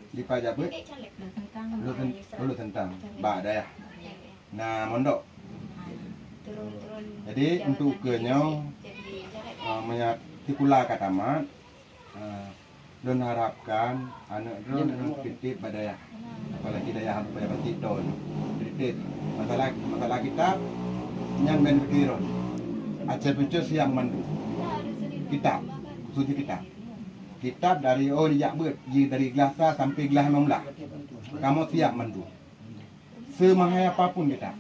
di pajak bet dulu tentang bak daya nah mondok. Jadi untuk kenyo menyak tikula katamat don harapkan anak don titip badaya apalagi daya pada pasti don titip masalah kita yang ben pikiron aja pucus yang mandu kitab suci kitab dari dijak bet dari gelasa sampai gelas 16 kamu siap mandu semahai apapun kita.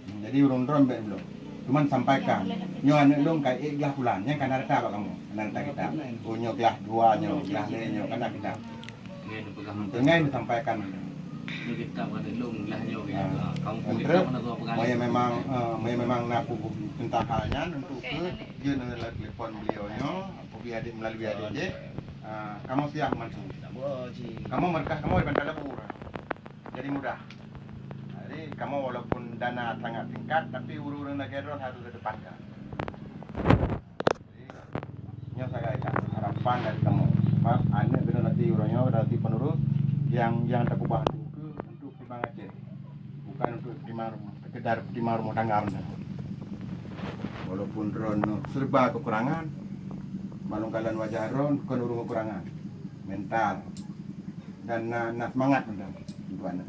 Jadi urun-urun belum. Cuman sampaikan. Nyo anak dong kai gelas bulan. Yang kan ada tak kamu? Kan kita. Oh nyo gelas 2 nyo, gelas 3 nyo kan kita. Tengah disampaikan. Nyo kita pada long gelas nyo kamu kita mana tua pegang. Memang naku tentang halnya untuk ke dia dengan telepon beliau nyo, melalui adik je. Kamu siap mantu. Kamu merkah kamu di Bandar Labur. Jadi mudah. Jadi kamu walaupun dana sangat singkat, tapi urun-urun negara harus kedepankan. Jadi, nyo saya ya harapan dari kamu. Sebab anak benar nanti urunnya nanti penerus yang terkubah untuk timang Aceh, bukan untuk sekedar timang rumah tangga. Walaupun ron serba kekurangan, malungkalan wajah ron kan urung kekurangan mental dan semangat untuk anak.